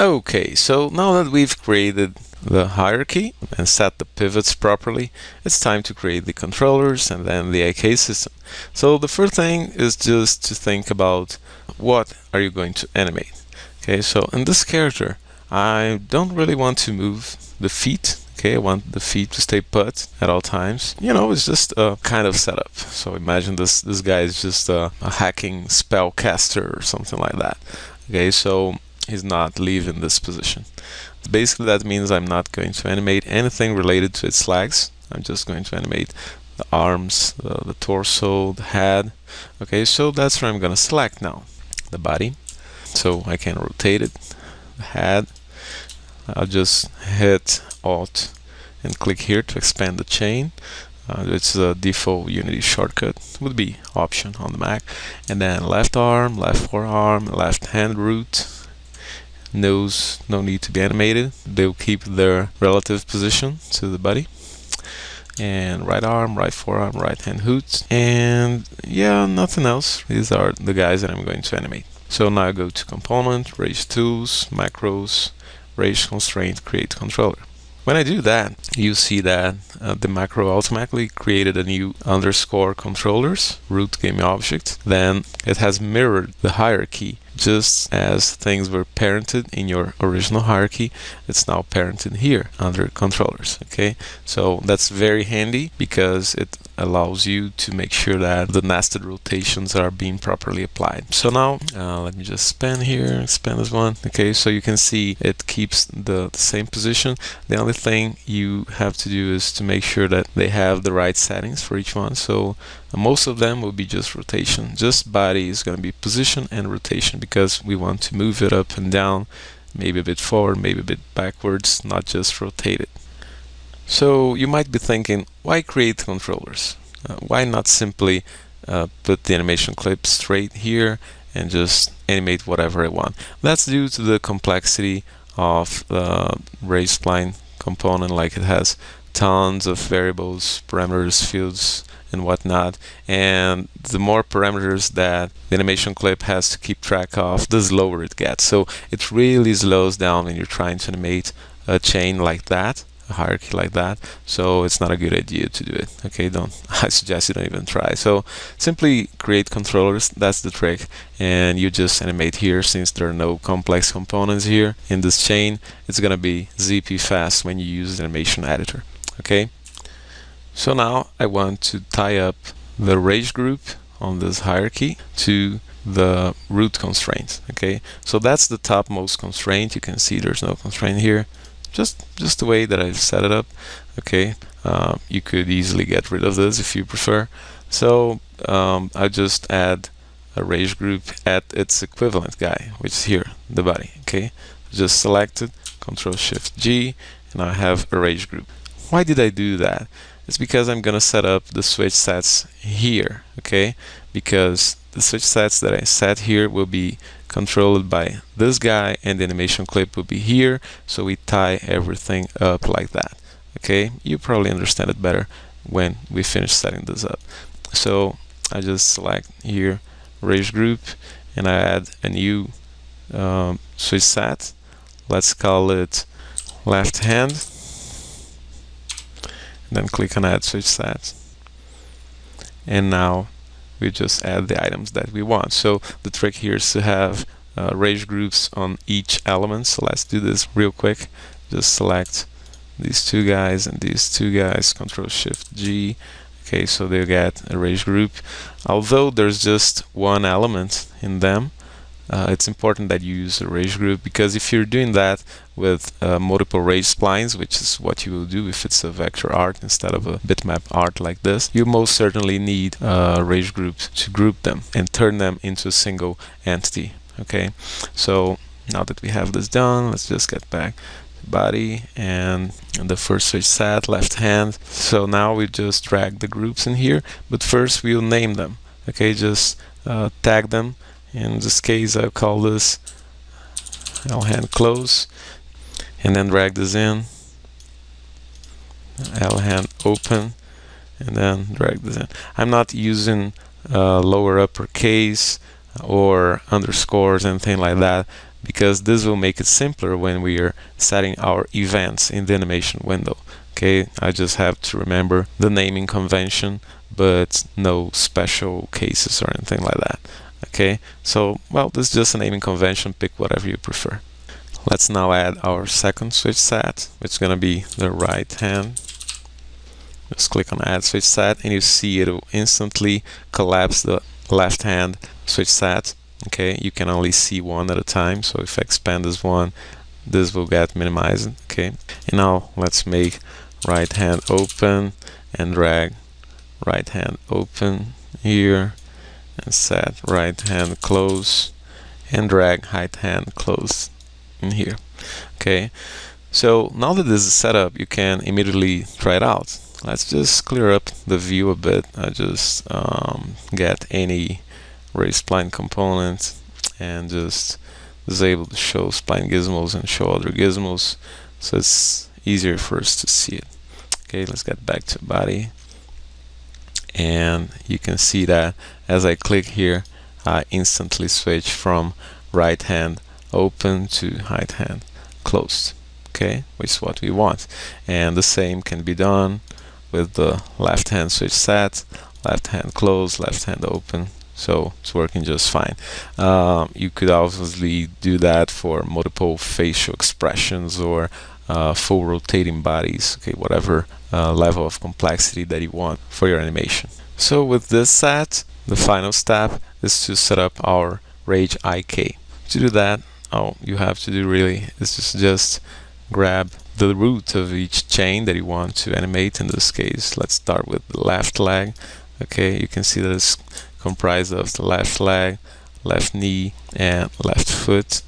Okay, so now that we've created the hierarchy and set the pivots properly, it's time to create the controllers and then the IK system. So the first thing is just to think about what are you going to animate. Okay, so in this character, I don't really want to move the feet. Okay, I want the feet to stay put at all times. You know, it's just a kind of setup. So imagine this guy is just a hacking spellcaster or something like that. Okay, so he's not leaving this position. Basically, that means I'm not going to animate anything related to its legs. I'm just going to animate the arms, the torso, the head. Okay, so that's where I'm going to select now. The body. So I can rotate it. The head. I'll just hit Alt and click here to expand the chain. It's a default Unity shortcut, would be Option on the Mac. And then left arm, left forearm, left hand root. Nose, no need to be animated. They'll keep their relative position to the body. And right arm, right forearm, right hand hoot. And yeah, nothing else. These are the guys that I'm going to animate. So now I go to Component, RageTools, Macros, Rage Constraint, Create Controller. When I do that, you see that the macro automatically created a new underscore controllers root game object. Then it has mirrored the hierarchy. Just as things were parented in your original hierarchy, it's now parented here under controllers. Okay, so that's very handy because it allows you to make sure that the nested rotations are being properly applied. So now let me just expand here, expand this one. Okay, so you can see it keeps the same position. The only thing you have to do is to make sure that they have the right settings for each one. So most of them will be just rotation. Just body is going to be position and rotation because we want to move it up and down, maybe a bit forward, maybe a bit backwards, not just rotate it. So you might be thinking, why create controllers? Why not simply put the animation clip straight here and just animate whatever I want? That's due to the complexity of the Rage Spline component. Like, it has tons of variables, parameters, fields, and whatnot, and the more parameters that the animation clip has to keep track of, the slower it gets. So it really slows down when you're trying to animate a chain like that, a hierarchy like that. So it's not a good idea to do it. Okay, I suggest you don't even try. So simply create controllers, that's the trick, and you just animate here. Since there are no complex components here in this chain, it's gonna be zippy fast when you use the animation editor. Okay, so now I want to tie up the rage group on this hierarchy to the root constraint. Okay, so that's the topmost constraint. You can see there's no constraint here, just the way that I've set it up. Okay, you could easily get rid of this if you prefer. So I just add a rage group at its equivalent guy, which is here, the body. Okay, just select it, Control Shift G, and I have a rage group. Why did I do that? It's because I'm gonna set up the switch sets here. Okay, because the switch sets that I set here will be controlled by this guy, and the animation clip will be here, so we tie everything up like that. Okay, you probably understand it better when we finish setting this up. So I just select here rage group, and I add a new switch set. Let's call it left hand, and then click on add switch set, and now we just add the items that we want. So the trick here is to have rage groups on each element. So let's do this real quick. Just select these two guys and these two guys, Control Shift G. Okay, so they get a rage group. Although there's just one element in them, it's important that you use a rage group, because if you're doing that with multiple rage splines, which is what you will do if it's a vector art instead of a bitmap art like this, you most certainly need a rage group to group them and turn them into a single entity. Okay, so now that we have this done, let's just get back to body and the first switch set, left hand. So now we just drag the groups in here, but first we'll name them. Okay, just tag them. In this case, I'll call this L hand close, and then drag this in, L hand open, and then drag this in. I'm not using lower uppercase or underscores, anything like that. because this will make it simpler when we are setting our events in the animation window. Okay, I just have to remember the naming convention, but no special cases or anything like that. Okay, so well, this is just a naming convention, pick whatever you prefer. Let's now add our second switch set, which is going to be the right hand. Just click on add switch set, and you see it will instantly collapse the left hand switch set. Okay, you can only see one at a time, so if I expand this one, this will get minimized. Okay, and now let's make right hand open and drag right hand open here, and set right hand close and drag right hand close in here. Okay, so now that this is set up, you can immediately try it out. Let's just clear up the view a bit. I just get any raise spline component and just disable the show spline gizmos and show other gizmos, so it's easier for us to see it. Okay, let's get back to body, and you can see that as I click here, I instantly switch from right hand open to right hand closed. Okay, which is what we want, and the same can be done with the left hand switch set, left hand closed, left hand open. So it's working just fine. You could obviously do that for multiple facial expressions or full rotating bodies, okay, whatever level of complexity that you want for your animation. So with this set, the final step is to set up our Rage IK. To do that, all you have to do really is just grab the root of each chain that you want to animate. In this case, let's start with the left leg. Okay, you can see that it's comprised of the left leg, left knee, and left foot.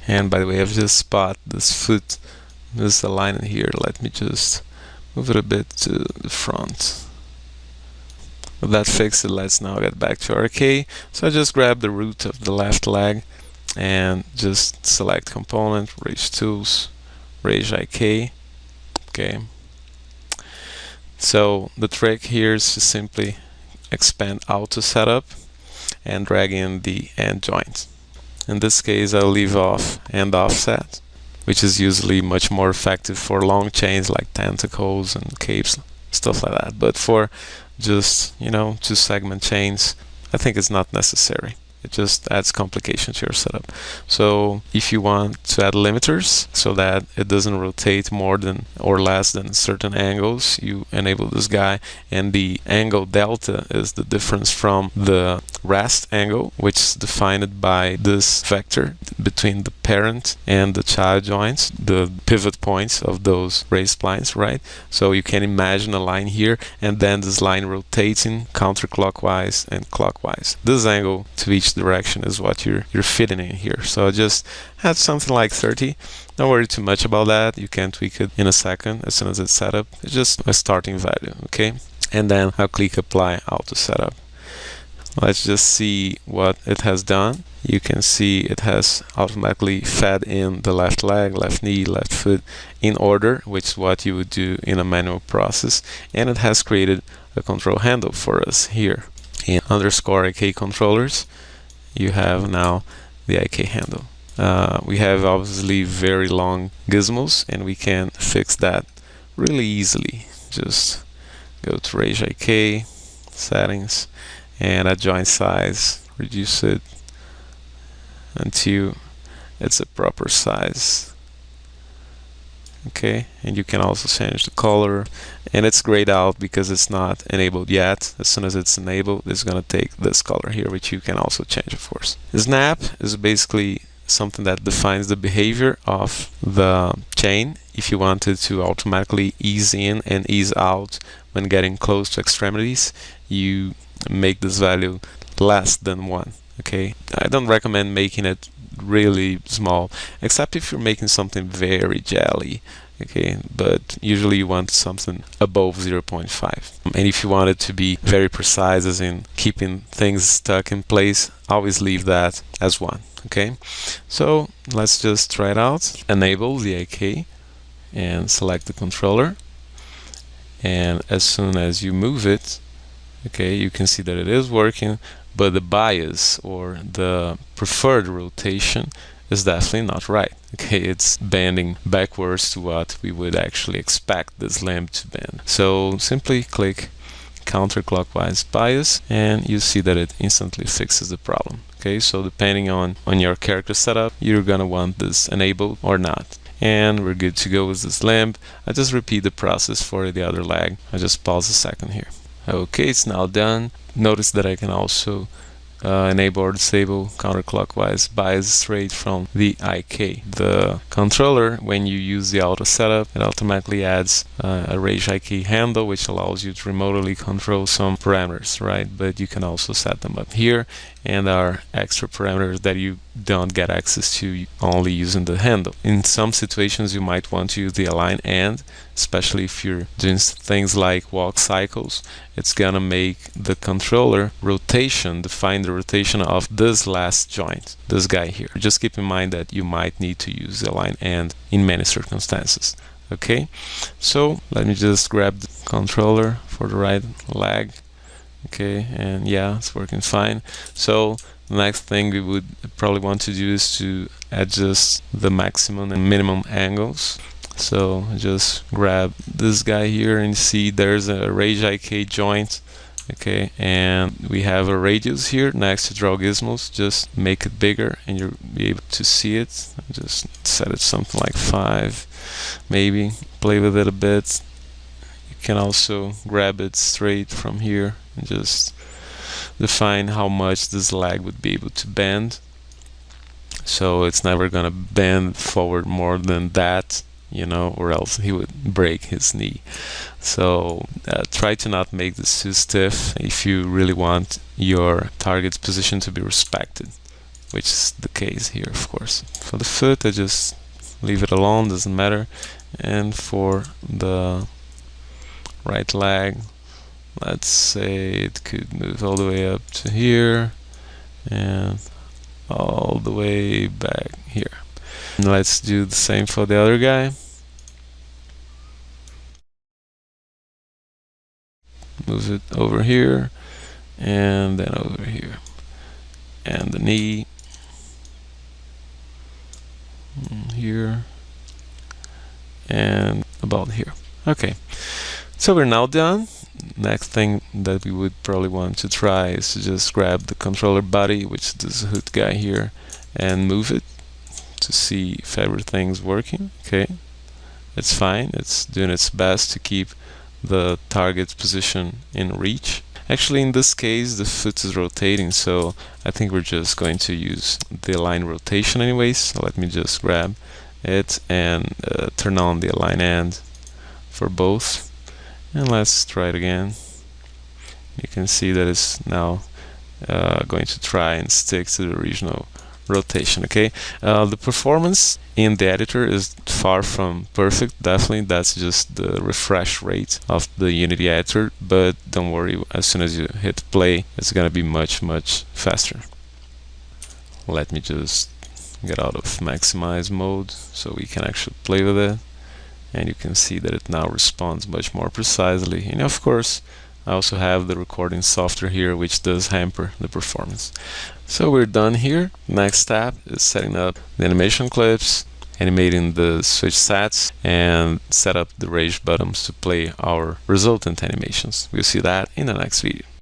And by the way, I've just spot this foot, this alignment here. Let me just move it a bit to the front. With that fixed, let's now get back to RK. So I just grab the root of the left leg and just select component, RageTools, Rage IK. Okay. So the trick here is to simply expand auto setup and drag in the end joint. In this case, I'll leave off end offset, which is usually much more effective for long chains like tentacles and capes, stuff like that. But for just, 2-segment chains, I think it's not necessary. It just adds complication to your setup. So if you want to add limiters so that it doesn't rotate more than or less than certain angles, you enable this guy, and the angle delta is the difference from the rest angle, which is defined by this vector between the parent and the child joints, the pivot points of those raised splines, right? So you can imagine a line here, and then this line rotating counterclockwise and clockwise. This angle to each direction is what you're fitting in here. So I just add something like 30. Don't worry too much about that. You can tweak it in a second as soon as it's set up. It's just a starting value, okay? And then I'll click apply auto setup. Let's just see what it has done. You can see it has automatically fed in the left leg, left knee, left foot in order, which is what you would do in a manual process. And it has created a control handle for us here. In underscore IK controllers, you have now the IK handle. We have obviously very long gizmos, and we can fix that really easily. Just go to Rage IK, settings, and at joint size, reduce it until it's a proper size. Okay, and you can also change the color, and it's grayed out because it's not enabled yet. As soon as it's enabled, it's going to take this color here, which you can also change, of course. Snap is basically something that defines the behavior of the chain. If you wanted to automatically ease in and ease out when getting close to extremities, you make this value less than 1. Okay, I don't recommend making it really small, except if you're making something very jelly. Okay, but usually you want something above 0.5. And if you want it to be very precise, as in keeping things stuck in place, always leave that as 1. Okay, so let's just try it out. Enable the IK and select the controller, and as soon as you move it, okay, you can see that it is working, but the bias or the preferred rotation is definitely not right. Okay, it's bending backwards to what we would actually expect this lamp to bend. So simply click counterclockwise bias and you see that it instantly fixes the problem. Okay, so depending on your character setup, you're gonna want this enabled or not. And we're good to go with this lamp. I just repeat the process for the other leg. I just pause a second here. Okay, it's now done. Notice that I can also enable or disable counterclockwise bias straight from the IK. The controller, when you use the auto setup, it automatically adds a Rage IK handle, which allows you to remotely control some parameters, right? But you can also set them up here, and there are extra parameters that you don't get access to only using the handle. In some situations, you might want to use the align and, especially if you're doing things like walk cycles. It's gonna make the controller rotation, define the rotation of this last joint, this guy here. Just keep in mind that you might need to use the align and in many circumstances. Okay, so let me just grab the controller for the right leg. Okay, and yeah, it's working fine. So the next thing we would probably want to do is to adjust the maximum and minimum angles. So just grab this guy here and see there's a Rage IK joint. Okay, and we have a radius here next to draw gizmos. Just make it bigger and you'll be able to see it. Just set it something like 5, maybe. Play with it a bit. You can also grab it straight from here and just define how much this leg would be able to bend. So it's never gonna bend forward more than that, you know, or else he would break his knee. So try to not make this too stiff if you really want your target's position to be respected, which is the case here, of course. For the foot, I just leave it alone, doesn't matter. And for the right leg, let's say it could move all the way up to here and all the way back here. And let's do the same for the other guy. Move it over here and then over here, and the knee here and about here. Okay, so we're now done. Next thing that we would probably want to try is to just grab the controller body, which is this hood guy here, and move it to see if everything's working. Okay, it's fine. It's doing its best to keep the target's position in reach. Actually, in this case, the foot is rotating, so I think we're just going to use the align rotation anyways. So let me just grab it and turn on the align and for both. And let's try it again. You can see that it's now going to try and stick to the original rotation. Okay, the performance in the editor is far from perfect. Definitely, that's just the refresh rate of the Unity editor. But don't worry, as soon as you hit play, it's gonna be much faster. Let me just get out of maximize mode so we can actually play with it. And you can see that it now responds much more precisely. And of course, I also have the recording software here, which does hamper the performance. So we're done here. Next step is setting up the animation clips, animating the switch sets, and set up the Rage buttons to play our resultant animations. We'll see that in the next video.